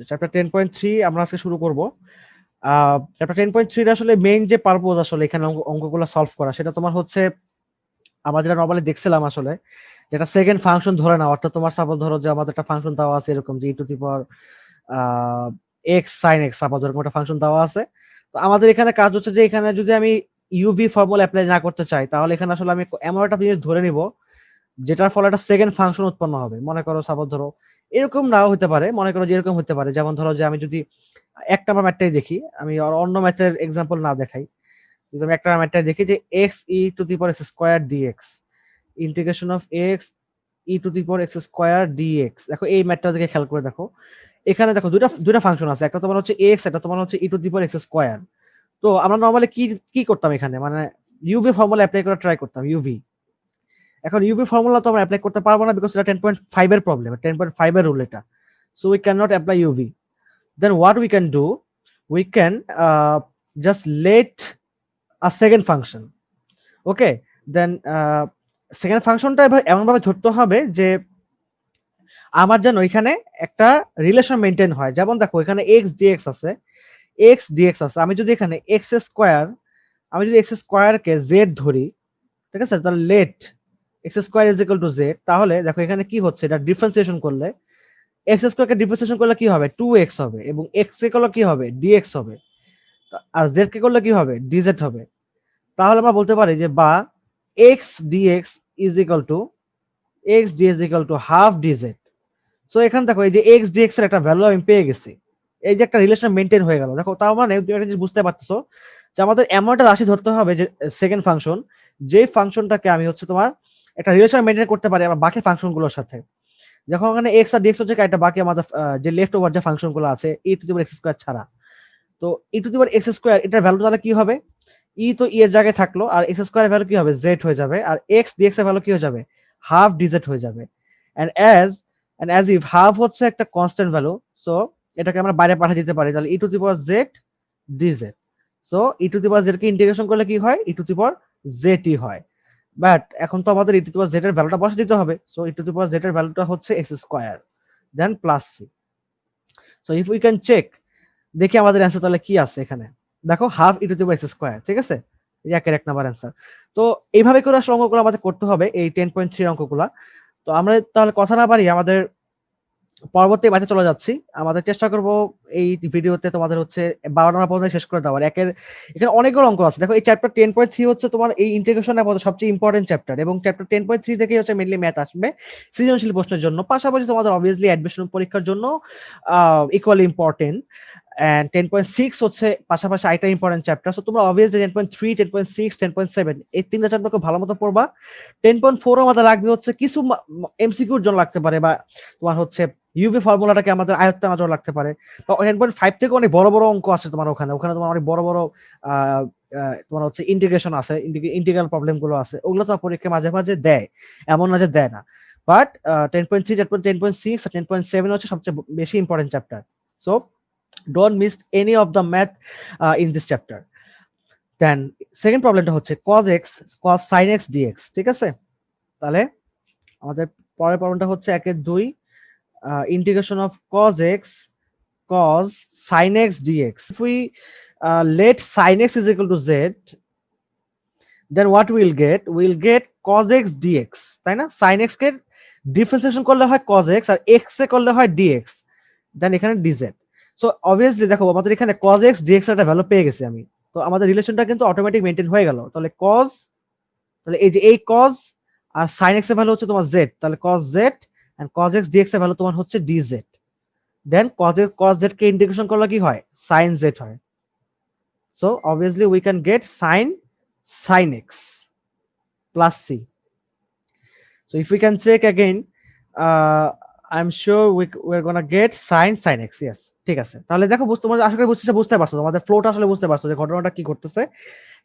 Chapter 10.3 আমরা আজকে শুরু করব। চ্যাপ্টার 10.3 এর আসলে মেইন যে পারপোজ আসলে এখানে অঙ্কগুলো সলভ করা, সেটা তোমার হচ্ছে আমরা যেটা নরমালি দেখছিলাম আসলে, যেটা সেকেন্ড ফাংশন ধরে নাও। অর্থাৎ তোমার সাপোজ ধরো যে আমাদের একটা ফাংশন দেওয়া আছে এরকম যে to the power x sine x, suppose এরকম একটা ফাংশন দেওয়া আছে। তো আমাদের এখানে কাজ হচ্ছে যে এখানে যদি আমি ইউভি ফর্মুলা অ্যাপ্লাই না করতে চাই, তাহলে এখানে আসলে আমি এমন একটা জিনিস ধরে নিব যেটার ফলে একটা সেকেন্ড ফাংশন উৎপন্ন হবে। মনে করো সাপোজ ধরো এরকম নাও হতে পারে, মনে করো যে এরকম হতে পারে, যেমন ধরো যে আমি যদি এক নাম্বার ম্যাথটাই দেখি, আমি আর অন্য ম্যাথের এক্সাম্পল না দেখাই, যদি আমি একটা ম্যাথটাই দেখি যে x e to the power x square dx, integration of x e to the power x square dx. দেখো এই ম্যাথটা দিকে খেয়াল করে দেখো, এখানে দেখো দুইটা দুইটা ফাংশন আছে, একটা তোমার হচ্ছে এক্স, একটা তোমার হচ্ছে e to the power x square. তো আমরা নর্মালি কি কি করতাম এখানে, মানে ইউভি ফর্মুলা অ্যাপ্লাই করা ট্রাই করতাম ইউভি। এখন ইউভি ফর্মুলা তো আমরা অ্যাপ্লাই করতে পারবো না, বিকজ এটা 10.5 এর প্রবলেম, 10.5 এর রুল এটা। So we can not apply UV. Then what we can do, we can just let a second function. Okay, then second ফাংশনটা এমন ভাবে ধরতে হবে যে আমার যেন এখানে একটা রিলেশন মেনটেন হয়। যেমন দেখো এখানে এক্স ডিএক্স আছে, এক্স ডিএক্স আছে। আমি যদি এখানে এক্স স্কোয়ার, আমি যদি এক্স স্কোয়ারকে জেড ধরি, ঠিক আছে, তাহলে let x square is equal to Z. তাহলে দেখো এখানে কি হচ্ছে, এটা ডিফারেন্সিয়েশন করলে এক্স স্কোয়ারকে ডিফারেন্সিয়েশন করলে কি হবে, 2x হবে, এবং এক্স কে করলে কি হবে, ডিএক্স হবে, আর জেড কে করলে কি হবে, ডিজেড হবে। তাহলে আমরা বলতে পারি যে বা x dx is equal to x dx equal to half dz. So এখানে দেখো এই যে এক্স ডিএক্স এর একটা ভ্যালু আমি পেয়ে গেছি, এই যে একটা রিলেশন মেনটেন হয়ে গেল। দেখো তার মানে তুমি একটা জিনিস বুঝতে পারতেছো যে আমাদের এমন একটা রাশি ধরতে হবে যে সেকেন্ড ফাংশন, যে ফাংশনটাকে আমি হচ্ছে তোমার একটা রিলেশন মেনটেন করতে পারি আমার বাকি ফাংশন গুলোর সাথে। যখন ওখানে এক্স আর ডিএক্স হচ্ছে একটা বাকি আমাদের যে লেফট ওভার যে ফাংশন গুলো আছে e to the power x square ছাড়া। তো e to the power x square এটার ভ্যালু তাহলে কি হবে, ই তো ই এর জায়গায় থাকলো, আর এক্স স্কোয়ার ভ্যালু কি হবে, জেড হয়ে যাবে, আর এক্স ডিএক্স এর ভ্যালু কি হয়ে যাবে, হাফ ডিজেড হয়ে যাবে। And as as if half হচ্ছে একটা কনস্ট্যান্ট ভ্যালু, সো এটাকে আমরা বাইরে পাঠিয়ে দিতে পারি, তাহলে e to the power z dz. So e to the power z কে ইন্টিগ্রেশন করলে কি হয়, ই to the power Z E হয়। বাট এখন তো আমাদের e to the power z এর ভ্যালুটা বসে দিতে হবে। So e to the power z এর ভ্যালুটা হচ্ছে x square then plus c. So if we can check, দেখি আমাদের অ্যান্সার তাহলে কি আছে এখানে। দেখো half e to the power x square, ঠিক আছে, এই একের এক নাম্বার অ্যান্সার। তো এইভাবে করে আসলে অঙ্কগুলো আমাদের করতে হবে, এই 10.3 অঙ্কগুলা। তো আমরা তাহলে কথা না পারি আমাদের পরবর্তী ম্যাচে চলে যাচ্ছি। আমাদের চেষ্টা করব এই ভিডিওতে তোমাদের হচ্ছে 12 নম্বর পর্যন্ত শেষ করে দেওয়ার। এখানে অনেকগুলো অঙ্ক আছে। দেখো এই চ্যাপ্টার 10.3 হচ্ছে তোমার এই ইন্টিগ্রেশনের মধ্যে সবচেয়ে ইম্পর্টেন্ট চ্যাপ্টার, এবং চ্যাপ্টার 10.3 থেকেই হচ্ছে মেইনলি ম্যাথ আসবে সৃজনশীল প্রশ্নের জন্য, পাশাপাশি তোমাদের অবভিয়াসলি অ্যাডমিশন পরীক্ষার জন্য ইকুয়ালি ইম্পর্টেন্ট। এন্ড 10.6 হচ্ছে পাশাপাশি আরেকটা ইম্পর্টেন্ট চ্যাপ্টার। সো তোমরা অবভিয়াসলি 10.3, 10.6, 10.7 এই তিনটা চ্যাপ্টারকে ভালো মতো পড়বা। 10.4 আমাদের লাগবে হচ্ছে কিছু এমসিকিউর জন্য লাগতে পারে, বা তোমার হচ্ছে ইউভি ফর্মুলাটাকে আমাদের আয়ত্তে আনার জন্য লাগতে পারে। তো 10.5 থেকে অনেক বড় বড় অঙ্ক আছে তোমার ওখানে, ওখানে তোমার অনেক বড় বড় আহ, তোমার হচ্ছে ইন্টিগ্রেশন আছে, ইন্টিগ্রাল প্রবলেম গুলো আছে, ওগুলো তো পরীক্ষা মাঝে মাঝে দেয়, এমন না যে দেয় না। বাট 10.3, 10.6 আর 10.7 হচ্ছে সবচেয়ে বেশি important chapter. So don't miss any of the math in this chapter. Then second প্রবলেমটা হচ্ছে cos x cos sin x dx, ঠিক আছে। তাহলে আমাদের পরের প্রবলেমটা হচ্ছে 1-2 integration of cos x cos sin x dx. If we let sin x is equal to z, then what we'll get, we'll get cos x dx, তাই না। sin x কে differentiation করলে হয় cos x, আর x এ করলে হয় dx, দেন এখানে dz। So obviously দেখো আমাদের এখানে cos x dx এর একটা ভ্যালু পেয়ে গেছি আমি, তো আমাদের রিলেশনটা কিন্তু অটোমেটিক মেইনটেইন হয়ে গেল। তাহলে cos, তাহলে এই যে এই cos আর sin x এর ভ্যালু হচ্ছে তোমার z, তাহলে cos z and cos x dx এর ভ্যালু তোমার হচ্ছে dz। দেন cos z কে ইন্টিগ্রেশন করলে কি হয়, sin z হয়। So obviously we can gate sin x plus c. So if we can check again, I'm sure we're gonna get sin x. Yes, ঠিক আছে। তাহলে দেখো তোমরা আশা করি বুঝতে পারছো, তোমাদের ফ্লোটা আসলে বুঝতে পারছো যে ঘটনাটা কি করতেছে।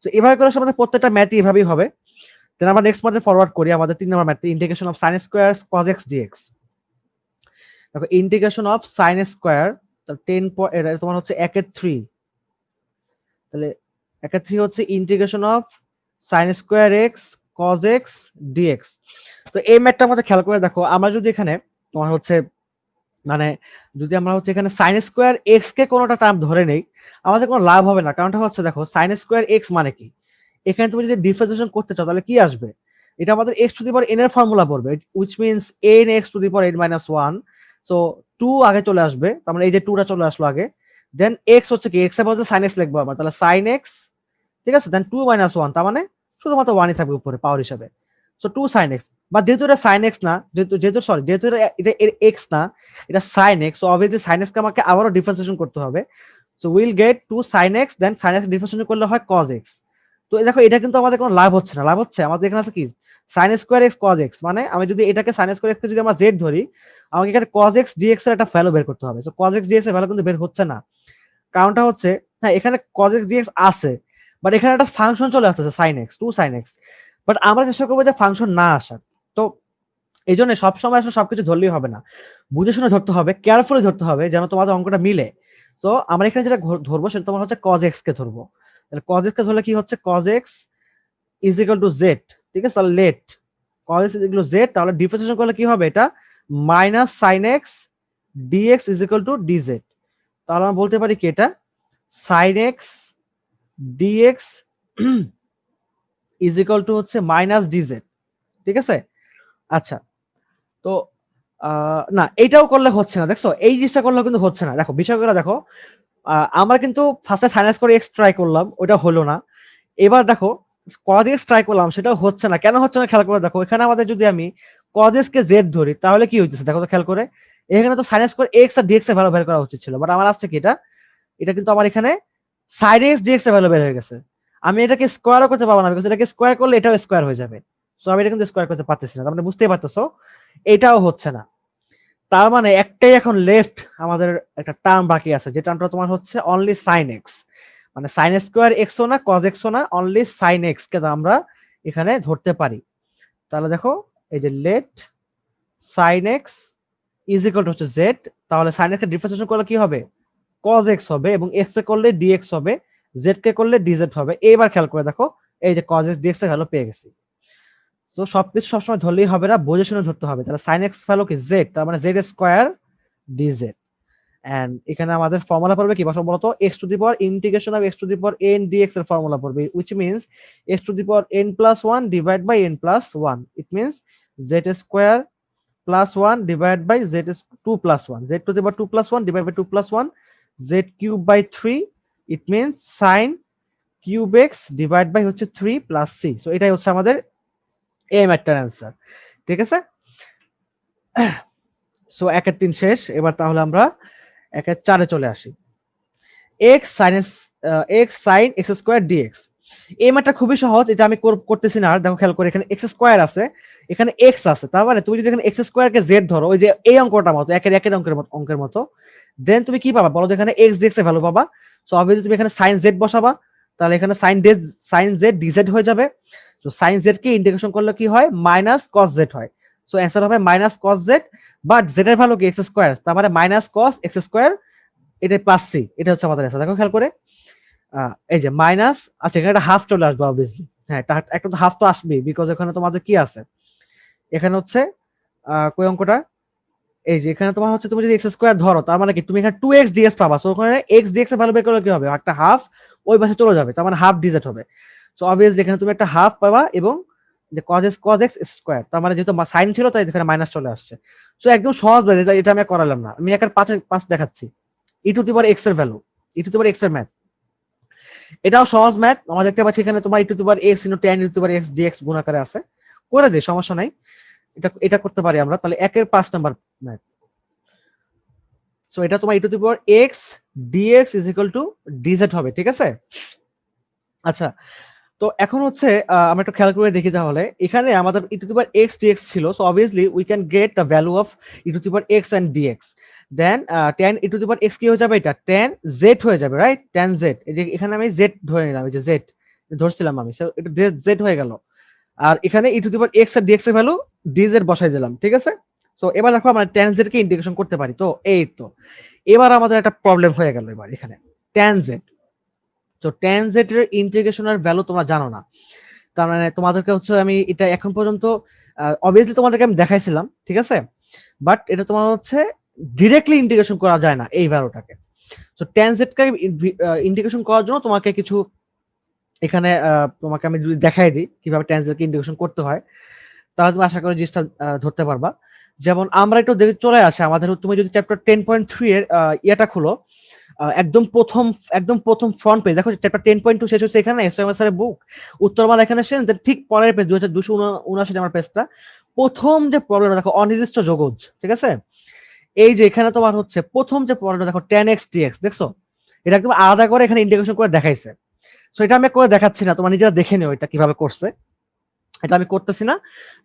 তো এভাবে করে আমাদের প্রত্যেকটা ম্যাথই এভাবেই হবে। দেন আমরা নেক্সট ম্যাথে ফরওয়ার্ড করি আমাদের 3 নম্বর math, integration of sin square cos x dx। দেখো ইন্টিগ্রেশন অফ sin স্কয়ার, তাহলে 10 এটা তোমার হচ্ছে 1/3, তাহলে 1/3 হচ্ছে integration of sin square x cos x dx। তো এই ম্যাথটা আমাদের খেয়াল করে দেখো, আমরা যদি এখানে তোমার হচ্ছে মানে যদি আমরা হচ্ছে এখানে সাইন স্কোয়ার এক্স কে কোনোটা টার্ম ধরে নেই, আমাদের কোনো লাভ হবে না। কারণটা হচ্ছে দেখো সাইন স্কোয়ার এক্স মানে কি, এখানে তুমি যদি ডিফারেন্সিয়েশন করতে চাও তাহলে কি আসবে, এটা আমাদের x to the power n এর ফর্মুলা পড়বে, which means n x to the power n minus one. So two আগে চলে আসবে, তার মানে এই যে টুটা চলে আসলো আগে, দেন এক্স হচ্ছে কি, এক্স এর বদলে সাইন এক্স লিখবো আমরা, তাহলে সাইন এক্স, ঠিক আছে, দেন টু মাইনাস ওয়ান, তার মানে শুধুমাত্র ওয়ানই থাকবে উপরে পাওয়ার হিসাবে। সো টু সাইন এক্স, বা যেহেতু এটা সাইন এক্স না, যেহেতু সরি যেহেতু এটা এক্স না, এটা sine x, so obviously sine x কে আমাকে আবারও ডিফারেন্সিয়েশন করতে হবে। So will get to sine x, then sine x differentiation করলে হয় কজ এক্স। তো দেখো এটা কিন্তু আমাদের কোনো লাভ হচ্ছে না, লাভ হচ্ছে আমাদের এখানে আছে কি sine square x cos x, মানে আমি যদি এটাকে সাইন স্কোয়ার এক্স যদি আমরা জেড ধরি, আমাকে এখানে কজ এক্স ডিএক্স এর একটা ভ্যালু বের করতে হবে। সো কজ এক্স ডিএক্স এর ভ্যালু কিন্তু বের হচ্ছে না, কারণটা হচ্ছে হ্যাঁ এখানে cos x dx আছে, বাট এখানে একটা ফাংশন চলে আসতেছে sin x, 2 sin x, but আমরা চেষ্টা করবো যে ফাংশন না আসার। তো এই জন্য সবসময় আসলে সবকিছু ধরলেই হবে না, বুঝে শুনে ধরতে হবে, কেয়ারফুলি ধরতে হবে যেন তোমাদের অঙ্কটা মিলে। তো আমরা এখানে যেটা ধরবো সেটা তোমার হচ্ছে cos x কে ধরবো। তাহলে cos x কে ধরলে কি হচ্ছে, cos x is equal to জেড, ঠিক আছে, তাহলে let cos x is equal to Z, তাহলে ডিফারেন্সিয়েশন করলে কি হবে, এটা minus sin x dx is equal to dz। তাহলে আমরা বলতে পারি কি এটা sin x dx is equal to হচ্ছে মাইনাস ডিজেড, ঠিক আছে। আচ্ছা, তো না এইটাও করলে হচ্ছে না, দেখছো এই জিনিসটা করলেও কিন্তু হচ্ছে না। দেখো বিষয়গুলো দেখো, আমরা কিন্তু ফার্স্টে সাইনাস করে এক্স ট্রাই করলাম, ওটা হলো না। এবার দেখো কজ এক্স ট্রাই করলাম, সেটাও হচ্ছে না। কেন হচ্ছে না খেয়াল করে দেখো, এখানে আমাদের যদি আমি কজ এক্স কে জেড ধরি তাহলে কি হইতেছে দেখো তো খেয়াল করে, এখানে তো সাইনাস করে এক্স আর ডিএক্স এর ভ্যালু বের করা উচিত ছিল, বাট আমার আসছে কি এটা, এটা কিন্তু আমার এখানে সাইড এক্স ডিএক্স এর ভ্যালু বের হয়ে গেছে। আমি এটাকে স্কোয়ারও করতে পারবো না, বিকজ এটাকে স্কোয়ার করলে এটাও স্কোয়ার হয়ে যাবে। সো আমি এটা কিন্তু স্কোয়ার করতে পারতেছি না, তার মানে বুঝতেই পারতেছো এটাও হচ্ছে না। তার মানে একটাই এখন লেফট আমাদের একটা টার্ম বাকি আছে, যে টার্মটা তোমার হচ্ছে অনলি সাইন এক্স, মানে সাইন স্কোয়ার এক্সও না কজ এক্সও না, অনলি সাইন এক্স কে আমরা এখানে ধরতে পারি। তাহলে দেখো এই যে let sine x is equal to হচ্ছে জেড, তাহলে সাইন এক্স এর ডিফারেন্সিয়েশন করলে কি হবে, cos x হবে, এবং x কে করলে dx হবে, z কে করলে dz হবে। এবার খেয়াল করে দেখো এই যে cos x dx এর ভ্যালু পেয়ে গেছি। তো সবকিছু সবসময় ধরলেই হবে না, বুঝে শুনে ধরতে হবে। তাহলে sin x ভ্যালু কি z, তার মানে z স্কয়ার dz। এন্ড এখানে আমাদের ফর্মুলা পড়বে কি বলতো, x to the power integration of x to the power n dx এর ফর্মুলা পড়বে, which means x to the power n plus 1 divide by n plus 1, it means z square plus 1 divided by z is 2 plus 1, z to the power 2 plus 1 divided by 2 plus 1, z cube by 3, it means sin cube x divided by হচ্ছে 3 plus c। So এটাই হচ্ছে আমাদের এই ম্যাথটার answer, ঠিক আছে। So 1 এর 3 শেষ, এবার তাহলে আমরা 1 এর 4 এ চলে আসি। x sin x sin x square dx, এই ম্যাথটা খুবই সহজ, এটা আমি করতেছি না। আর দেখো খেয়াল করে এখানে x স্কয়ার আছে, এখানে x আছে, তার মানে তুমি যদি এখানে x স্কয়ার কে z ধরো, ওই যে এই অঙ্কটার মতো একের অঙ্কের মতো, দেন তুমি কি পাবা বলো, এখানে x dx এর ভ্যালু পাবা। সো অবভিয়াসলি তুমি এখানে sin z বসাবা, তাহলে এখানে sin z dz হয়ে যাবে। তো sin z কে ইন্টিগ্রেশন করলে কি হয়, মাইনাস cos z হয়। সো অ্যানসার হবে minus cos z, but z এর ভ্যালু কি x স্কয়ার, তার মানে মাইনাস cos x স্কয়ার, এটা প্লাস c, এটা হচ্ছে আমাদের অ্যানসার। দেখো খেয়াল করে এই যে মাইনাস, আচ্ছা এখানে একটা হাফ চলে আসবে অবভিয়াসলি, হ্যাঁ একটা তো হাফ তো আসবেই, বিকজ এখানে তোমাদের কি আছে, এখানে হচ্ছে কই অঙ্কটা, এই যে এখানে তোমার হচ্ছে তুমি যদি এক্স স্কোয়ার ধরো, তার মানে কি তুমি এখানে 2x dx পাবা। সো ওখানে x dx এর ভ্যালু বের করলে কি হবে, একটা হাফ ওই পাশে চলে যাবে, তার মানে হাফ ডিজেট হবে। সো অবভিয়াসলি এখানে তুমি একটা হাফ পাবা, এবং যে cos x স্কোয়ার, তার মানে যেহেতু সাইন ছিল তাই এখানে মাইনাস চলে আসছে। সো একদম সহজ ভাবে, এটা আমি করালাম না, আমি একের 5 দেখাচ্ছি। E to the power x এর value, e to the power x এর ম্যাথ, এটাও সহজ ম্যাথ। আমরা দেখতে পাচ্ছি এখানে তোমার e to the power x into tan e to the power x dx গুণ আকারে আছে, করে দে সমস্যা নাই, এটা এটা করতে পারি আমরা। তাহলে 1 এর 5 নাম্বার ম্যাথ, সো এটা তোমার e to the power x dx is equal to dz হবে, ঠিক আছে। আচ্ছা, তো এখন হচ্ছে আমরা একটু খেয়াল করে দেখি, তাহলে এখানে আমাদের e to the power x dx ছিল, so obviously we can get the value of e to the power x and dx, then tan e to the power x কি হয়ে যাবে, এটা tan z হয়ে যাবে, রাইট, tan z। এই যে এখানে আমি z ধরে নিলাম, এই যে z ধরছিলাম আমি, এটা z হয়ে গেল। আর এখানে e to the power x আর dx এর ভ্যালু dz বসাই দিলাম, ঠিক আছে। সো এবার দেখো আমরা tan z কে ইন্টিগ্রেশন করতে পারি। তো এই তো এবার আমাদের একটা প্রবলেম হয়ে গেল এবার এখানে tan z। তো tan z এর ইন্টিগ্রেশনের ভ্যালু তোমরা জানো না, তার মানে তোমাদেরকে হচ্ছে আমি এটা এখন পর্যন্ত অবভিয়াসলি তোমাদেরকে আমি দেখাইছিলাম, ঠিক আছে, বাট এটা তোমার হচ্ছে ডিরেক্টলি ইন্টিগ্রেশন করা যায় না এই ভ্যালুটাকে। সো tan z কে ইন্টিগ্রেশন করার জন্য তোমাকে কিছু এখানে তোমাকে আমি যদি দেখাই দিই কিভাবে tan z কে ইন্টিগ্রেশন করতে হয়, তাহলে তুমি আশা করি জিনিসটা ধরতে পারবা। যেমন আমরা একটু দেখে চলে আসে আমাদের, তুমি যদি চ্যাপ্টার 10.3 এর ইয়েটা খুলো, একদম প্রথম ফ্রন্ট পেজ দেখো, চ্যাপ্টার 10.2 শেষ হচ্ছে এখানে এসএমএস এর বুক উত্তরমালা এখানে শেষ, ঠিক পরের পেজ 2279 নাম্বার পেজটা, প্রথম যে প্রবলেমটা দেখো অনির্দিষ্ট যোগজ, ঠিক আছে? এই যে এখানে তোমার হচ্ছে প্রথম যে প্রবলেমটা দেখো tan x dx, দেখছো? এটা একদম আলাদা করে এখানে ইন্টিগ্রেশন করে দেখাইছে। সো এটা আমি করে দেখাচ্ছি না, তোমার নিজেরা দেখে নিও এটা কিভাবে করছে। এটা আমি করতেছি না,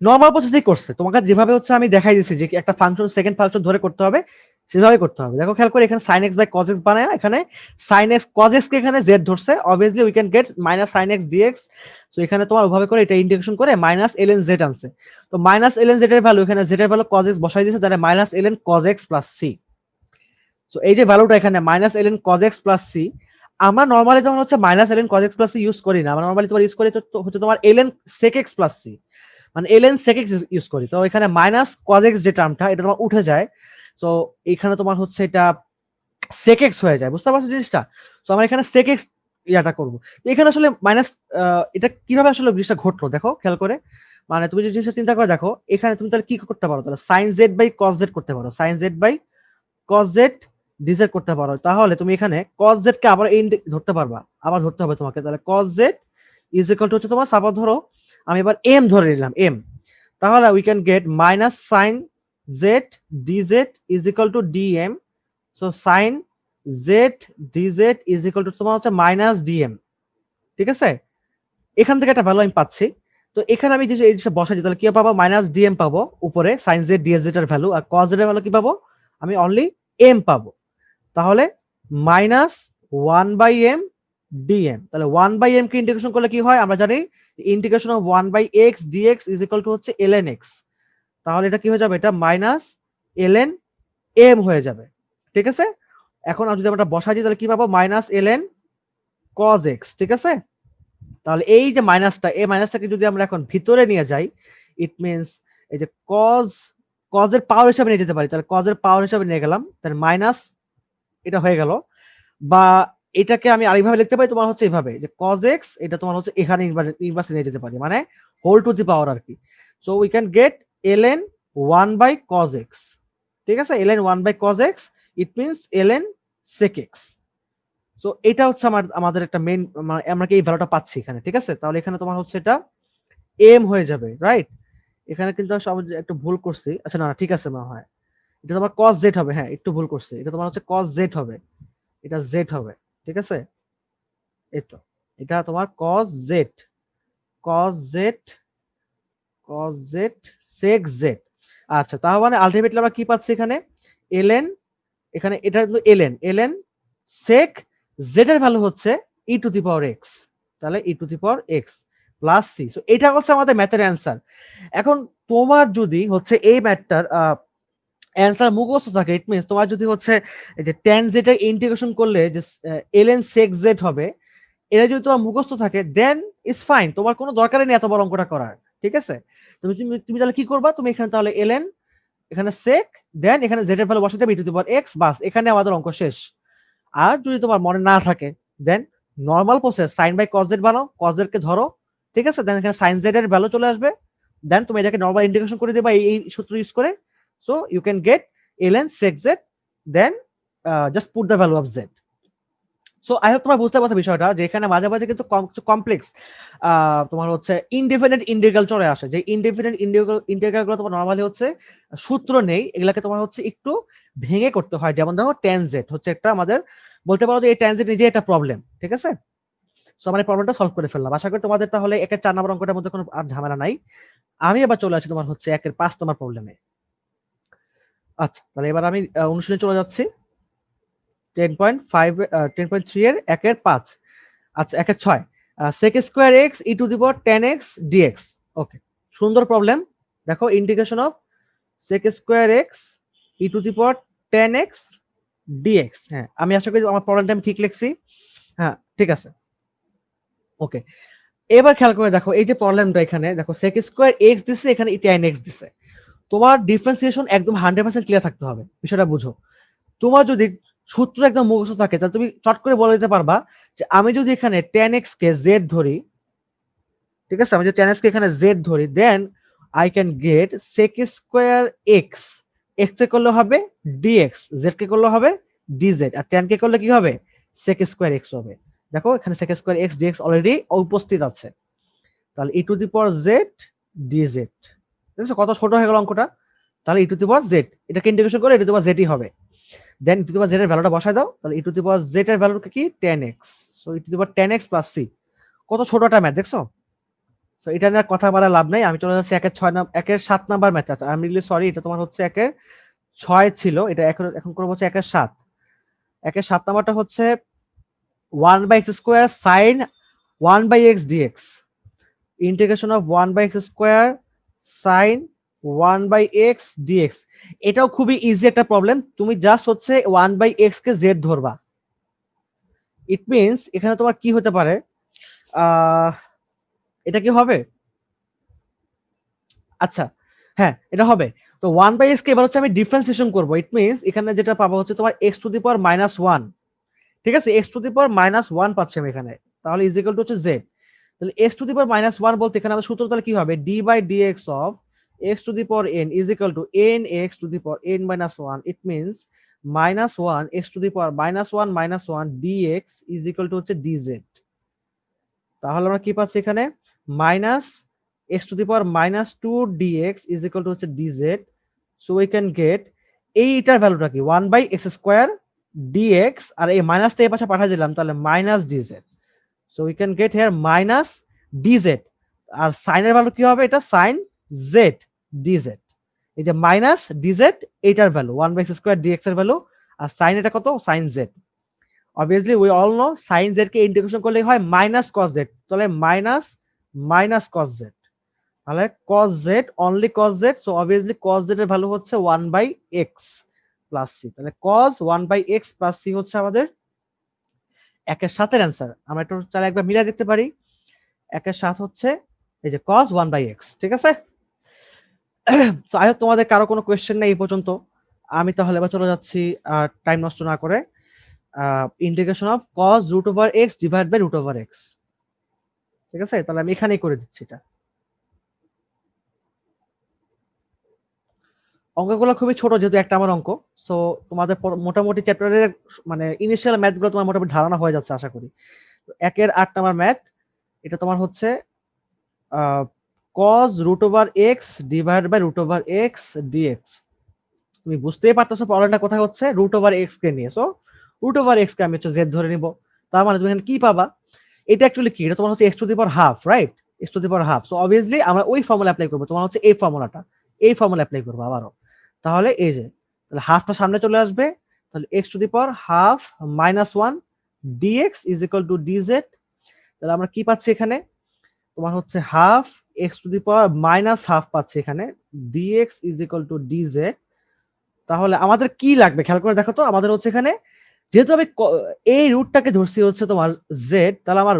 নরমাল প্রসেসেই করছে। তোমাকে যেভাবে হচ্ছে আমি দেখাই দিচ্ছি যে একটা ফাংশন সেকেন্ড ফাংশন ধরে করতে হবে, সেভাবে করতে হবে। দেখো খেয়াল করে এখানে sin x by cos x বানায়, এখানে sin x cos x কে এখানে z ধরছে, obviously we can get minus sin x dx। So এখানে তোমার ওভাবে করে এটা ইন্টিগ্রেশন করে মাইনাস ln z আনছে। তো মাইনাস ln z এর ভ্যালু, এখানে z এর ভ্যালু cos x বসাই দিয়েছে, তাহলে minus ln cos x plus c। So এই যে ভ্যালুটা এখানে minus ln cos x plus c, আমরা নরমালি যেমন হচ্ছে minus ln cos x plus c use করি না, আমরা নরমালি তোমার ইউজ করি তো হচ্ছে তোমার ln sec x plus c, মানে ln sec x ইউজ করি। তো এখানে মাইনাস cos x যে টার্মটা এটা তোমার উঠে যায়, সো এখানে তোমার হচ্ছে এটা sec x হয়ে যায়, বুঝতে পারছো জিনিসটা? সো আমরা এখানে sec x ইয়াটা করব। এখানে আসলে মাইনাস, এটা কিভাবে আসলে জিনিসটা ঘটলো দেখো খেয়াল করে, মানে তুমি যে জিনিসটা চিন্তা করে দেখো, এখানে তুমি তাহলে কি করতে পারো, তাহলে sin z by cos z করতে পারো, sin z by cos z dz করতে পারো। তাহলে তুমি এখানে cos z কে আবার ধরতে পারবা, আবার ধরতে হবে তোমাকে। তাহলে cos z is equal to হচ্ছে তোমার, সাপোজ ধরো আমি এবার m ধরে নিলাম, m, তাহলে we can gate minus sin z dz is equal two dm। So sin z dz is equal to তোমার হচ্ছে মাইনাস dm, ঠিক আছে? এখান থেকে একটা ভ্যালু আমি পাচ্ছি। তো এখানে আমি যে এই জিনিসটা বসাই দিই, তাহলে কি পাবো, মাইনাস dm পাবো উপরে sin z dz এর ভ্যালু, আর cos z এর ভ্যালু কি পাবো, আমি অনলি m পাবো। তাহলে মাইনাস 1/m dm, তাহলে 1/m কে ইন্টিগ্রেশন করলে কি হয় আমরা জানি, integration of 1/x dx is equal to হচ্ছে ln x। তাহলে এটা কি হয়ে যাবে, এটা মাইনাস ln m হয়ে যাবে, ঠিক আছে? এখন যদি আমরা বসাই দিই তাহলে কি পাবো, মাইনাস ln cos x, ঠিক আছে? তাহলে এই যে মাইনাসটা, এই মাইনাসটাকে যদি আমরা এখন ভিতরে নিয়ে যাই, ইট মিনস এই যে cos এর পাওয়ার হিসাবে নিয়ে যেতে পারি, তাহলে cos এর পাওয়ার হিসাবে নিয়ে গেলাম, তাহলে মাইনাস এটা হয়ে গেল। বা এটাকে আমি আরেকভাবে লিখতে পারি, তোমার হচ্ছে এইভাবে যে cos x, এটা তোমার হচ্ছে এখানে ইনভার্সে নিয়ে যেতে পারি, মানে হোল টু দি পাওয়ার আর কি। So we can get ln 1/cos x, ঠিক আছে? ln 1/cos x, it means ln sec x। So এটা হচ্ছে আমাদের একটা মেইন, আমরা কি এই ভ্যালুটা পাচ্ছি এখানে, ঠিক আছে? তাহলে এখানে তোমার হচ্ছে এটা m হয়ে যাবে, রাইট? এখানে কিন্তু সব একটু ভুল করছি, আচ্ছা না ঠিক আছে, মনে হয় এটা তোমার cos z হবে, হ্যাঁ একটু ভুল করছি, এটা তোমার হচ্ছে cos z হবে, এটা z হবে, ঠিক আছে? এই তো, এটা তোমার cos z, cos z, cos z sec z। আচ্ছা, তার মানে আলটিমেটলি আমরা কি পাচ্ছি এখানে, ln, এখানে এটা কিন্তু ln sec z এর ভ্যালু হচ্ছে e two the power x, তাহলে e two the power x plus c। So এটা হচ্ছে আমাদের ম্যাথের অ্যান্সার। এখন তোমার যদি হচ্ছে এই ম্যাথটার অ্যান্সার মুখস্থ থাকে, ইট মিনস তোমার যদি হচ্ছে এই যে tan z এর ইন্টিগ্রেশন করলে যে ln sec z হবে, এটা যদি তোমার মুখস্থ থাকে দেন ইজ ফাইন, তোমার কোনো দরকারই নেই এত বড় অঙ্কটা করার, ঠিক আছে? তুমি তুমি তুমি তাহলে কি করবা, তুমি এখানে তাহলে ln, এখানে sec, দেন এখানে z এর ভ্যালু বসাতে হবে e two the power x, বাস এখানে আমাদের অঙ্ক শেষ। আর যদি তোমার মনে না থাকে then normal process sin by cos z বানাও, cos z কে ধরো, ঠিক আছে? দেন এখানে sin z এর ভ্যালু চলে আসবে, দেন তুমি এটাকে নরমাল ইন্টিগ্রেশন করে দিবা এই সূত্র ইউজ করে। So you can get ln sec z, then just put the value of z। So I hope তোমরা বুঝতে পারছো বিষয়টা, যে এখানে মাঝে মাঝে কিন্তু কমপ্লেক্স তোমার হচ্ছে ইনডিফিনিট ইন্টিগ্রাল চলে আসে, যে ইনডিফিনিট ইন্টিগ্রাল গুলো তোমার নরমালি হচ্ছে সূত্র নেই, এগুলাকে তোমার হচ্ছে একটু ভেঙে করতে হয়। যেমন দেখো tan z হচ্ছে একটা আমাদের, বলতে পারো যে এই tan z নিজে একটা প্রবলেম, ঠিক আছে? সো আমরা এই প্রবলেমটা সলভ করে ফেললাম। আশা করি তোমাদের তাহলে একের 4 নম্বর অঙ্কটার মধ্যে কোনো আর ঝামেলা নাই। আমি এবার চলে আসি তোমার হচ্ছে একের 5 নম্বর প্রবলেমে। আচ্ছা, তাহলে এবার আমি অনুশীলনে চলে যাচ্ছি 10.5 10.3 এর একের 5। আচ্ছা, একের 6 sec square x e two the power tan x dx। ওকে, সুন্দর প্রবলেম। দেখো integration of sec square x e two the power tan x dx। হ্যাঁ, আমি আশা করি আমার প্রবলেমটা আমি ঠিক লিখছি। হ্যাঁ ঠিক আছে, ওকে। এবার খেয়াল করে দেখো এই যে প্রবলেমটা, এখানে দেখো sec স্কয়ার x দিছে, এখানে tan x দিছে। তোমার ডিফারেন্সিয়েশন একদম 100% ক্লিয়ার থাকতে হবে, বিষয়টা বুঝো। তোমার যদি সূত্র একদম মুখস্থ থাকে তাহলে তুমি চট করে বলে দিতে পারবা যে আমি যদি এখানে tan x কে z ধরি, ঠিক আছে, আমি যদি tan x কে এখানে z ধরি, then I can get sec square x, x কে করলে হবে dx, z কে করলে হবে dz, আর tan কে করলে কি হবে sec স্কয়ার x হবে। দেখো এখানে sec square x dx already উপস্থিত আছে, তাহলে e two the power z dz, দেখছো কত ছোট হয়ে গেল অঙ্কটা। তাহলে e two the power z, এটাকে ইন্টিগ্রেশন করে e two the power z ই হবে। দেন e two the power z এর ভ্যালুটা বসায় দাও, তাহলে e two the power z এর ভ্যালু কি tan x, so e two the power tan x plus c। কত ছোট একটা ম্যাথ দেখছো। সো এটা নিয়ে আর কথা বলা লাভ নাই, আমি চলে যাচ্ছি একের 7 নাম্বার ম্যাথ। আচ্ছা আই এম রিয়েলি সরি, এটা তোমার হচ্ছে একের 6 ছিল, এটা এখন এখন করবো হচ্ছে একের 7। একের 7 নাম্বারটা হচ্ছে 1/x square sin 1/x dx, integration of 1/x square sin 1/x dx। এটাও খুবই ইজি একটা প্রবলেম, তুমি জাস্ট হচ্ছে 1/x কে z ধরবা। ইট মিনস এখানে তোমার কি হতে পারে, এটা কি হবে, আচ্ছা হ্যাঁ এটা হবে। তো 1/x কে এবার হচ্ছে আমি ডিফারেন্সিয়েশন করব, ইট মিনস এখানে যেটা পাবো হচ্ছে তোমার x টু দি পাওয়ার -1, ঠিক আছে, x টু দি পাওয়ার -1 পাচ্ছি আমি এখানে, তাহলে ইজ ইকুয়াল টু হচ্ছে z। তাহলে x টু দি পাওয়ার -1 বলতে এখানে আমাদের সূত্র তাহলে কি হবে, d by dx of x to the power n is equal to n x to the power n -1, it means -1 x to the power -1 dx is equal to হচ্ছে dz। তাহলে আমরা কি পাচ্ছি এখানে, minus x to the power -2 dx is equal to হচ্ছে dz। So we can gate এইটার ভ্যালুটা কি 1/x স্কয়ার dx, আর এই মাইনাসটা এই পাশে পাঠিয়ে দিলাম, তাহলে minus dz। So we can gate here minus dz, আর সাইনের ভ্যালু কি হবে, এটা সাইন z dz। এই যে মাইনাস dz, এইটার ভ্যালু 1/x স্কয়ার dx এর ভ্যালু, আর সাইন এটা কত, sine z। obviously we all know sin z কে ইন্টিগ্রেশন করলে হয় মাইনাস cos z, তাহলে মাইনাস মাইনাস cos z, তাহলে cos z only cos z, সো obviously cos z এর ভ্যালু হচ্ছে 1/x প্লাস c, তাহলে cos 1/x প্লাস c হচ্ছে আমাদের একের সাথের অ্যান্সার। আমরা একটু তাহলে একবার মিলাই দেখতে পারি, একের সাথ হচ্ছে এই যে cos 1/x, ঠিক আছে। সো আই হোপ তোমাদের কারো কোনো কোয়েশ্চেন নেই এই পর্যন্ত। আমি তাহলে এবার চলে যাচ্ছি টাইম নষ্ট না করে, integration of cos root over x divide by root over x, ঠিক আছে, তাহলে আমি এখানেই করে দিচ্ছি এটা। অঙ্কগুলো খুবই ছোট যেহেতু একটা আমার অঙ্ক, সো তোমাদের মোটামুটি চ্যাপ্টারের মানে ইনিশিয়াল ম্যাথ গুলো তোমার মোটামুটি ধারণা হয়ে যাচ্ছে আশা করি। একের 8 নাম্বার ম্যাথ, এটা তোমার হচ্ছে cos root over x divide by root over x dx. তুমি বুঝতেই পারতেছো প্রবলেমটা কোথায় হচ্ছে, রুট ওভার এক্স কে নিয়ে। সো রুট ওভার এক্স কে আমি হচ্ছে জেড ধরে নিব, তার মানে তুমি এখানে কি পাবা, এটা অ্যাকচুয়ালি কি, এটা তোমার হচ্ছে x to the power half, right, x to the power half. So obviously আমরা ওই ফর্মুলা অ্যাপ্লাই করবো, তোমার হচ্ছে এই ফর্মুলাটা, এই ফর্মুলা অ্যাপ্লাই করবো আবারও। তাহলে এই যে তাহলে হাফটা সামনে চলে আসবে, তাহলে x to the power half -1 dx is equal to dz. তাহলে আমরা কি পাচ্ছি এখানে, তোমার হচ্ছে half x to the power minus half পাচ্ছি এখানে, dx is equal to dz. তাহলে আমাদের কি লাগবে খেয়াল করে দেখো তো, আমাদের হচ্ছে এখানে যেহেতু আমি এই রুটটাকে ধরছি হচ্ছে তোমার জেড, তাহলে আমার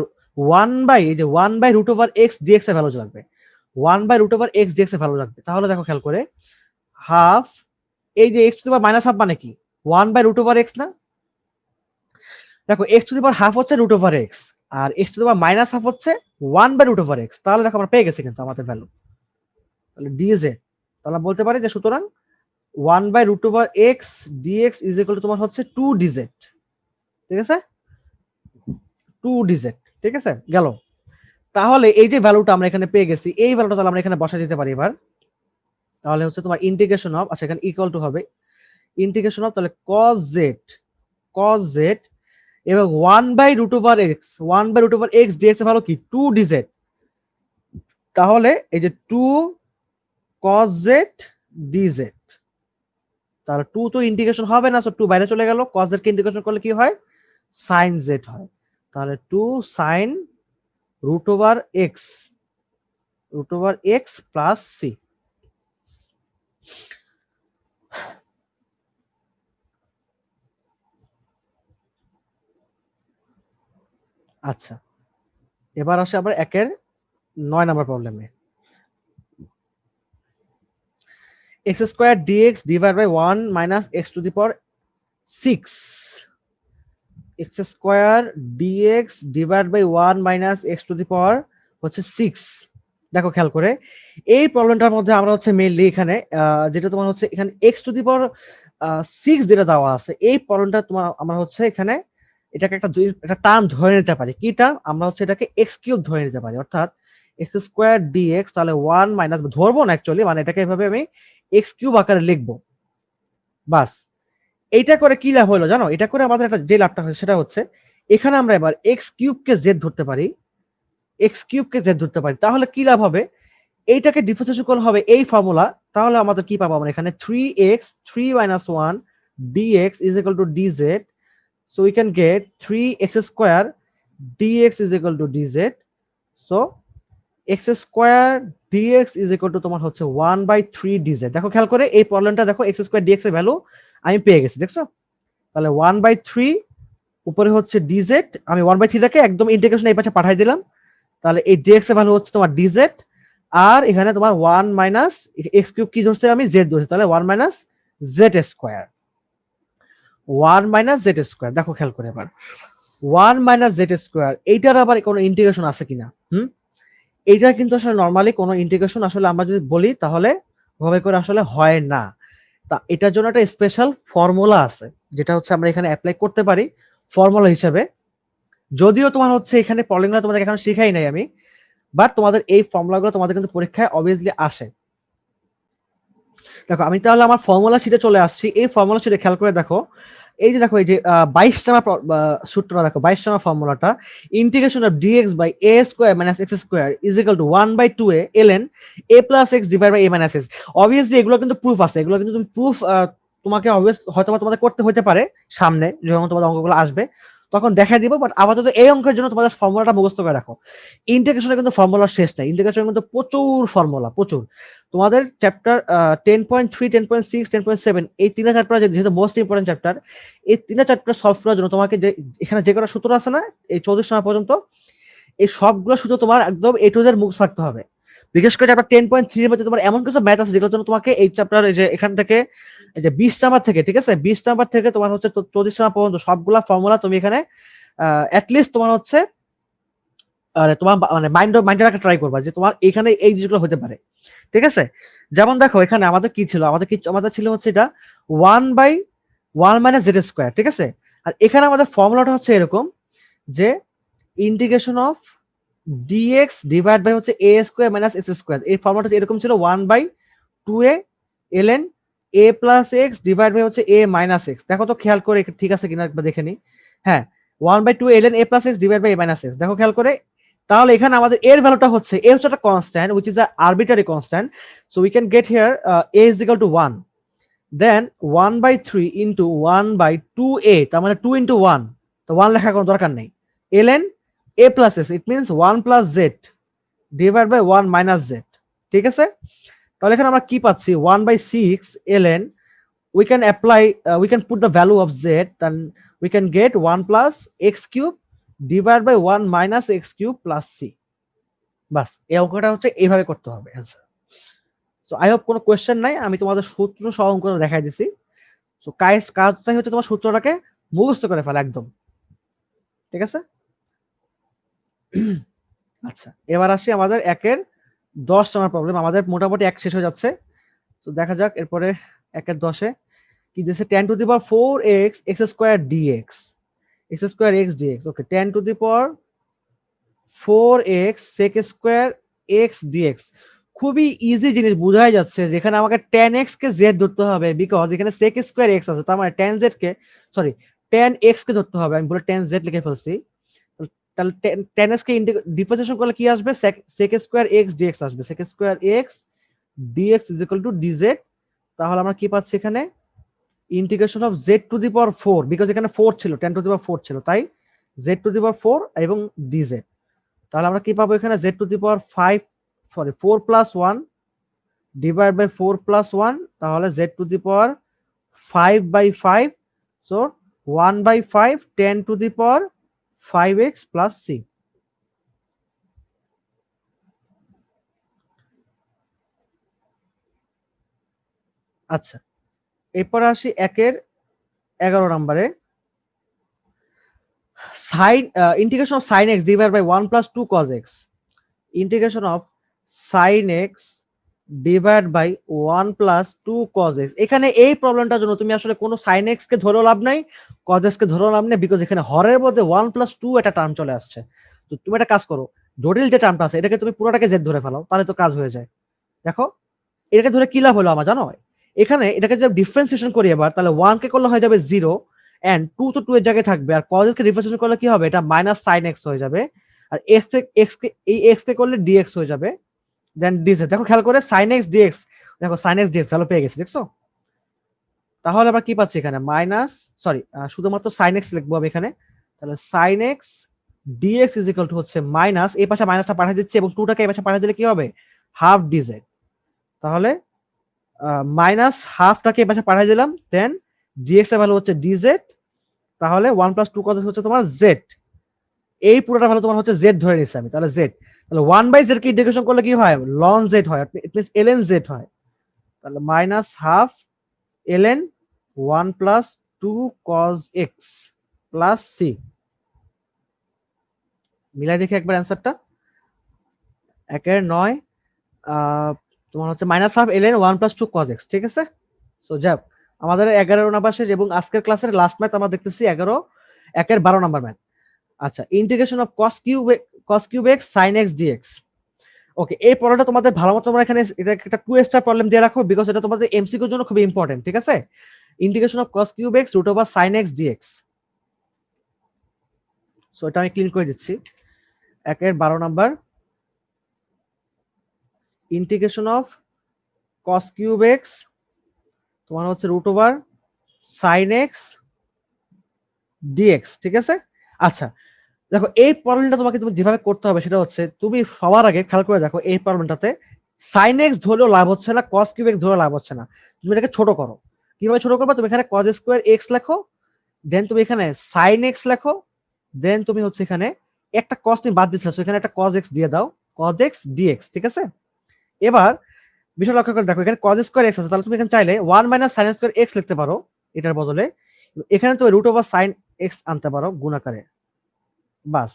এই যে 1 by root over x dx এর ভ্যালু লাগবে, 1 by root over x dx এর ভ্যালু লাগবে। তাহলে দেখো খেয়াল করে, হাফ এই যে x to the power minus half মানে কি, 1/রুট ওভার এক্স না। দেখো x to the power half হচ্ছে রুট ওভার এক্স, আর x to the power minus half হচ্ছে 1/রুট ওভার এক্স। তাহলে দেখো আমরা পেয়ে গেছি কিন্তু আমাদের ভ্যালু, তাহলে ডিজেড। তাহলে বলতে পারি যে সুতরাং 1/রুট over x dx is equal to তোমার হচ্ছে 2 ডিজেড, ঠিক আছে, 2 ডিজেড, ঠিক আছে গেল। তাহলে এই যে ভ্যালুটা আমরা এখানে পেয়ে গেছি, এই ভ্যালুটা তাহলে আমরা এখানে বসাই দিতে পারি এবার। তাহলে হচ্ছে তোমার ইন্টিগ্রেশন অফ, আচ্ছা এখানে ইকুয়াল টু হবে ইন্টিগ্রেশন অফ, তাহলে cos z এবং 1/রুট ওভার এক্স, 1/রুট ওভার এক্স ডিএক্স এর ভ্যালু কি 2 ডিজেড। তাহলে এই যে 2 cos z dz, তাহলে 2 তো ইন্টিগ্রেশন হবে না, সো 2 বাইরে চলে গেল, cos z কে ইন্টিগ্রেশন করলে কি হয়, sin z হয়। তাহলে 2 sin root over x plus c. আচ্ছা এবার আসে আবার একের 9 নাম্বার প্রবলেমে। X square dx divide by 1 minus x to the power 6, x square dx divide by 1 minus x to the power হচ্ছে 6। দেখো খেয়াল করে এই প্রবলেমটার মধ্যে আমরা হচ্ছে মেইনলি এখানে যেটা তোমার হচ্ছে এখানে এক্স টু দি পাওয়ার 6 যেটা দেওয়া আছে, এই প্রবলেমটা তোমার আমরা হচ্ছে এখানে এটাকে একটা টার্ম ধরে নিতে পারি। কি টার্ম? আমরা হচ্ছে এটাকে এক্স কিউব ধরে নিতে পারি, অর্থাৎ এক্স স্কোয়ার ডিএক্স, তাহলে 1 মাইনাস ধরবো না অ্যাকচুয়ালি, মানে এটাকে এভাবে আমি এক্স কিউব আকারে লিখবো। বাস, এইটা করে কি লাভ হলো জানো? এটা করে আমাদের একটা যে লাভটা হচ্ছে সেটা হচ্ছে এখানে আমরা এবার এক্স কিউবকে জেড ধরতে পারি, এক্স কিউবকে জেড ধরতে পারি, তাহলে কি লাভ হবে? এইটাকে ডিফারেন্সিয়েশন করলে হবে এই ফর্মুলা, তাহলে আমাদের কি পাবো? আমরা এখানে 3x 3 minus 1 dx is equal to dz, so we can get 3x square dx is equal to dz, so x square dx is equal to তোমার হচ্ছে 1 by 3 dz। দেখো খেয়াল করে এই প্রবলেমটা দেখো, x square dx এর ভ্যালু আমি পেয়ে গেছি, দেখছো? তাহলে 1 by 3 উপরে হচ্ছে dz, আমি 1 by 3 টাকে একদম ইন্টিগ্রেশন এই পাশে পাঠিয়ে দিলাম, তাহলে এই dx এর ভ্যালু হচ্ছে তোমার dz, আর এখানে তোমার 1 মাইনাস এক্স কিউব কি ধরছে আমি? জেড ধরছি, তাহলে 1 minus Z square, 1 minus Z square. দেখো খেয়াল করে এবার 1 মাইনাস জেড স্কোয়ার, এইটার আবার কোনো ইন্টিগ্রেশন আছে কিনা? এইটা কিন্তু আসলে নর্মালি কোনো ইন্টিগ্রেশন আসলে আমরা যদি বলি তাহলে ভাবে করে আসলে হয় না। তা এটার জন্য একটা স্পেশাল ফর্মুলা আছে, যেটা হচ্ছে আমরা এখানে অ্যাপ্লাই করতে পারি ফর্মুলা হিসেবে। যদিও তোমার হচ্ছে এখানে প্রবলেমগুলো তোমাদের এখন শিখাই নাই আমি, বাট তোমাদের এই ফর্মুলাগুলো তোমাদের কিন্তু পরীক্ষায় অবভিয়াসলি আসে। দেখো আমি তাহলে আমার ফর্মুলা শিটে চলে আসছি। এই ফর্মুলা শিটে খেয়াল করে দেখো, এই যে দেখো এই যে 22 নাম্বার সূত্রটা দেখো, 22 নাম্বার ফর্মুলাটা, integration of dx by a square minus x square is equal to 1 by 2 a ln a plus x divide by a minus x. Obviously এগুলো কিন্তু প্রুফ আছে, এগুলো কিন্তু তুমি প্রুফ তোমাকে অবভিয়াস হয়তো তোমাদের করতে হতে পারে সামনে যখন তোমাদের অঙ্কগুলো আসবে তখন দেখা দিব, বাট আপাতত এই অঙ্কের জন্য তোমাদের ফর্মুলাটা মুখস্থ করে রাখো। ইন্টিগ্রেশনে কিন্তু ফর্মুলার শেষ নাই, ইন্টিগ্রেশনে কিন্তু প্রচুর ফর্মুলা, প্রচুর। তোমাদের চ্যাপ্টার 10.3 10.6 10.7 এই তিনটা চ্যাপ্টার যেহেতু মোস্ট ইম্পর্টেন্ট চ্যাপ্টার, এই তিনটা চ্যাপ্টার সলভ করার জন্য তোমাকে যে এখানে যে কটা সূত্র আছে না এই 34 সময় পর্যন্ত, এই সবগুলো সূত্র তোমার একদম এ টু জেড মুখস্থ থাকতে হবে। বিশেষ করে চ্যাপ্টার 10.3 এর মধ্যে তোমার এমন কিছু ম্যাথ আছে যেগুলোর জন্য তোমাকে এই চ্যাপ্টার এই যে এখান থেকে এই যে 20 নাম্বার থেকে, ঠিক আছে, 20 নাম্বার থেকে তোমার হচ্ছে 34 নাম্বার পর্যন্ত সবগুলা ফর্মুলা তুমি এখানে অ্যাটলিস্ট তোমার হচ্ছে তোমার মানে মাইন্ডে রাখা ট্রাই করবা যে তোমার এখানে এই জিনিসগুলো হতে পারে, ঠিক আছে? যেমন দেখো এখানে আমাদের কি ছিল, আমাদের ছিল হচ্ছে এটা 1 বাই 1 মাইনাস জেড স্কোয়ার, ঠিক আছে? আর এখানে আমাদের ফর্মুলাটা হচ্ছে এরকম যে integration of dx divide by হচ্ছে a square minus x square, এই ফর্মুলাটা এরকম ছিল 1 by 2 a ln a plus x divide by হচ্ছে a মাইনাস এক্স। দেখো তো খেয়াল করে ঠিক আছে কিনা একবার দেখে নি। হ্যাঁ, 1 by 2 ln a plus x divide by a minus x. দেখো খেয়াল করে, তাহলে এখানে আমাদের এর ভ্যালুটা হচ্ছে a হচ্ছে একটা constant which is a arbitrary constant, so we can get here a is equal to 1, then 1 by 3 into 1 by 2a, তার মানে 2 into 1, তো 1 লেখার কোনো দরকার নেই, ln a plus s, it means 1 plus z divide by 1 minus z, ঠিক আছে? তাহলে এখানে আমরা কি পাচ্ছি? 1 by 6 ln, we can apply we can put the value of z, then we can get 1 plus x cube divided by 1 minus x cube plus c। বাস, এই অঙ্কটা হচ্ছে এইভাবে করতে হবে অ্যান্সার। সো আই হোপ কোনো কোয়েশ্চেন নাই, আমি তোমাদের সূত্র সহ অঙ্কটা দেখাই দিছি। সো কাজটাই হচ্ছে তোমার সূত্রটাকে মুখস্থ করে ফেলা একদম, ঠিক আছে? আচ্ছা, এবার আসি আমাদের একের 10 নাম্বার প্রবলেম। আমাদের মোটামুটি এক শেষ হয়ে যাচ্ছে, তো দেখা যাক এরপরে একের 10-এ কি দিয়েছে। 10 to the power 4x x square dx, x square x dx, okay, 10 to the power 4x sec square x dx। খুবই ইজি জিনিস, বোঝাই যাচ্ছে যেখানে আমাকে tan x কে z ধরতে হবে, বিকজ এখানে sec স্কয়ার x আছে, তার মানে tan z কে, সরি, tan x কে ধরতে হবে। আমি বলে tan z লিখে ফেলছি, তাহলে tan x কে ডিফারেন্সিয়েশন করলে কি আসবে? sec স্কয়ার x dx আসবে, sec square x dx is equal to dz। তাহলে আমরা কি পাচ্ছি এখানে? Integration of z to the power 4, because এখানে 4 ছিল, 10 টু দি পাওয়ার 4 ছিল, তাই z টু দি পাওয়ার 4 এবং dz। তাহলে আমরা কি পাবো এখানে? z to the power 5, sorry 4 plus 1 divide by 4 plus 1, তাহলে z to the power 5 by 5, so 1 by 5 10 to the power 5x plus c। আচ্ছা, এরপর আসি 1 এর 11 নম্বরে। Integration of sin x divided by 1 plus 2 cos x, ইন্টিগ্রেশন of sin x divide by 1 plus 2 cos x। এখানে এই প্রবলেমটার জন্য তুমি আসলে কোনো sin x কে ধরেও লাভ নাই, cos x কে ধরেও লাভ নেই, বিকজ এখানে হরের মধ্যে 1 প্লাস 2 একটা টার্ম চলে আসছে। তো তুমি একটা কাজ করো, জটিল যে টার্মটা আছে এটাকে তুমি পুরোটাকে z ধরে ফেলো, তাহলে তো কাজ হয়ে যায়। দেখো এটাকে ধরে কি লাভ হলো আমার জানো? এখানে এটাকে যদি ডিফারেন্সিয়েশন করি এবার, তাহলে 1 কে করলে হয়ে যাবে 0 এন্ড 2 তো 2 এর জায়গায় থাকবে, আর cos x কে ডিফারেন্সিয়েশন করলে কি হবে, এটা মাইনাস sin x হয়ে যাবে, আর x কে এই x কে করলে dx হয়ে যাবে, দেন dz। দেখো খেয়াল করে sin x dx, দেখো sin x dx ভ্যালু পেয়ে গেছি, দেখছো? তাহলে আবার কি পাচ্ছি এখানে, মাইনাস, সরি, শুধুমাত্র sin x লিখবো আমি এখানে। তাহলে sin x dx is equal to হচ্ছে মাইনাস, এই পাশে মাইনাসটা পাঠিয়ে দিচ্ছি এবং 2 টাকে এই পাশে পাঠিয়ে দিলে কি হবে, হাফ dz। তাহলে মাইনাস হাফটাকে এই পাশে পাঠিয়ে দিলাম, দেন dx এর ভ্যালু হচ্ছে dz। তাহলে 1 প্লাস 2 cos x হচ্ছে তোমার z, এই পুরোটা ভ্যালু তোমার হচ্ছে z ধরে নিচ্ছি আমি, তাহলে z। তাহলে 1 বাই z কে ইন্টিগ্রেশন করলে কি হয়, ln z হয়, ইট মিন্স ln z হয়। তাহলে minus half ln 1 plus 2 cos x plus c। মিলাই দেখি একবার অ্যান্সারটা। 1 এর 9 তোমার হচ্ছে minus half ln 1 plus 2 cos x, ঠিক আছে? সো যাক, আমাদের 11 নাম্বার শেষ এবং আজকের ক্লাসের লাস্ট ম্যাথ আমরা দেখতেছি 1 এর 12 নাম্বার ম্যাথ। আচ্ছা, integration of cos cube x sin x dx। ওকে, এই প্রবলেমটা তোমাদের ভালো মতো তোমরা এখানে এটা একটা 2 স্টার প্রবলেম দিয়ে রাখো, বিকজ এটা তোমাদের এমসিকিউ এর জন্য খুব ইম্পর্টেন্ট, ঠিক আছে? Integration of cos cube x root over sin x dx। So এটা আমি ক্লিন করে দিচ্ছি। 1 এর 12 number, integration of cos cube x তোমার হচ্ছে root over sin x dx, ঠিক আছে? আচ্ছা, দেখো এই প্রবলেমটা তোমাকে তুমি যেভাবে করতে হবে সেটা হচ্ছে, তুমি সবার আগে খেয়াল করে দেখো এই প্রবলেমটাতে sin x ধরলেও লাভ হচ্ছে না, cos কিউব x ধরলেও লাভ হচ্ছে না। তুমি এটাকে ছোট করো। কিভাবে ছোট করবে, তুমি এখানে cos স্কয়ার x লেখো, দেন তুমি এখানে sin x লেখো, দেন তুমি হচ্ছে এখানে একটা cos তুমি বাদ দিচ্ছ, এখানে একটা cos x দিয়ে দাও, cos x dx, ঠিক আছে? এবার বিষয় লক্ষ্য করে দেখো, এখানে cos স্কয়ার x আছে, তাহলে তুমি এখানে চাইলে 1 মাইনাস sin স্কয়ার x লিখতে পারো এটার বদলে। এখানে তুমি রুট ওভার sin x আনতে পারো গুণাকারে, বাস।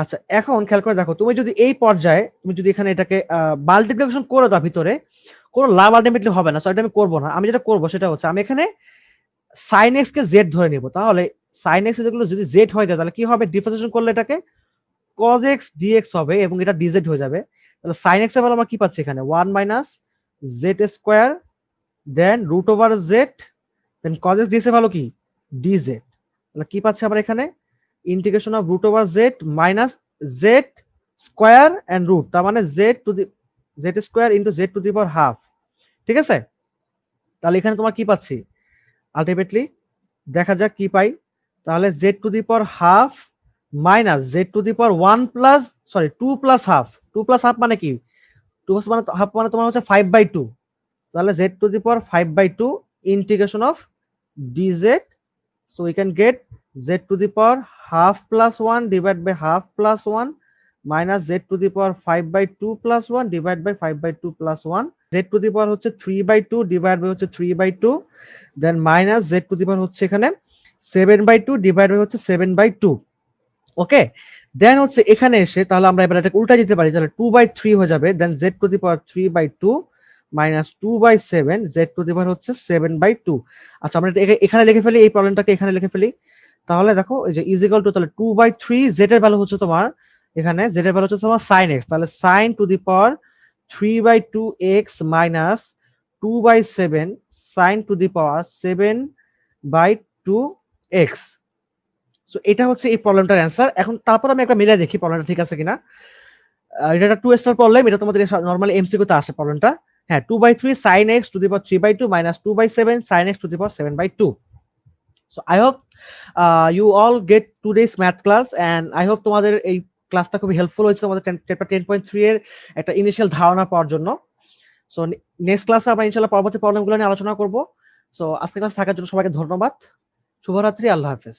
আচ্ছা, এখন খেয়াল করে দেখো, তুমি যদি এই পর্যায়ে তুমি যদি এখানে এটাকে মাল্টিপ্লিকেশন করে দাও ভিতরে, কোনো লাভ আলটিমেটলি হবে না। সো এটা আমি করবো না, আমি যেটা করবো সেটা হচ্ছে আমি এখানে sin x কে z ধরে নিব। তাহলে sin x যেগুলো যদি z হয়ে যায় তাহলে কি হবে, ডিফারেন্সিয়েশন করলে এটাকে cos x dx হবে এবং এটা dz হয়ে যাবে। তাহলে sin x এর ভ্যালু আমরা কি পাচ্ছি এখানে, 1 minus z square, then root over z, then cos x dx এর ভ্যালু কি, dz। তাহলে কি পাচ্ছি আমরা এখানে, integration of root over z minus z square and root, তার মানে z to the z square into z to the power half, ঠিক আছে? তাহলে এখানে তোমার কি পাচ্ছি, আলটিমেটলি দেখা যাক কি পাই। তাহলে z to the power half minus z to the power 1 plus, sorry 2 plus half, 2 plus half মানে কি, 2 প্লাস মানে হাফ মানে তোমার হচ্ছে 5/2। তাহলে z to the power 5/2 integration of dz। So we can get z to the power half plus 1 divided by half plus 1 minus z to the power 5/2 plus 1 divided by 5/2 plus 1, z to the power হচ্ছে 3/2 divided by হচ্ছে 3/2, then minus z to the power হচ্ছে এখানে 7/2 divided by হচ্ছে 7/2। ওকে, দেন হচ্ছে এখানে এসে তাহলে আমরা এবার এটাকে উল্টা দিতে পারি, তাহলে 2/3 হয়ে যাবে, then z to the power 3/2 minus 2/7, z to the power হচ্ছে 7/2। আচ্ছা, আমরা এখানে লিখে ফেলি, এই প্রবলেমটাকে এখানে লিখে ফেলি। তাহলে দেখো এই যে ইজ ইকুয়াল টু, তাহলে 2/3 z এর ভ্যালু হচ্ছে তোমার এখানে, z এর ভ্যালু হচ্ছে তোমার sin x, তাহলে sin two the power 3/2x minus 2/7 sin two the power 7/2x। So এটা হচ্ছে এই প্রবলেমটার অ্যান্সার। এখন তারপর আমি একটা মিলাই দেখি প্রবলেমটা ঠিক আছে কিনা। এটা একটা 2 স্টার প্রবলেম, এটা তোমাদের নরমালি এমসিকিউ তে আসে প্রবলেমটা। হ্যাঁ, 2/3 sin x to the power 3/2 minus 2/7 sin x to the power 7/2. So I hope you all get today's math class and I hope তোমাদের এই ক্লাসটা খুবই হেল্পফুল হয়েছে তোমাদের পেপার 10.3 এর একটা ইনিশিয়াল ধারণা পাওয়ার জন্য। সো নেক্সট ক্লাসে আমরা ইনশাআল্লাহ পরবর্তী প্রবলেমগুলো নিয়ে আলোচনা করব। সো আজকের ক্লাস থাকার জন্য সবাইকে ধন্যবাদ। শুভরাত্রি, আল্লাহ হাফেজ।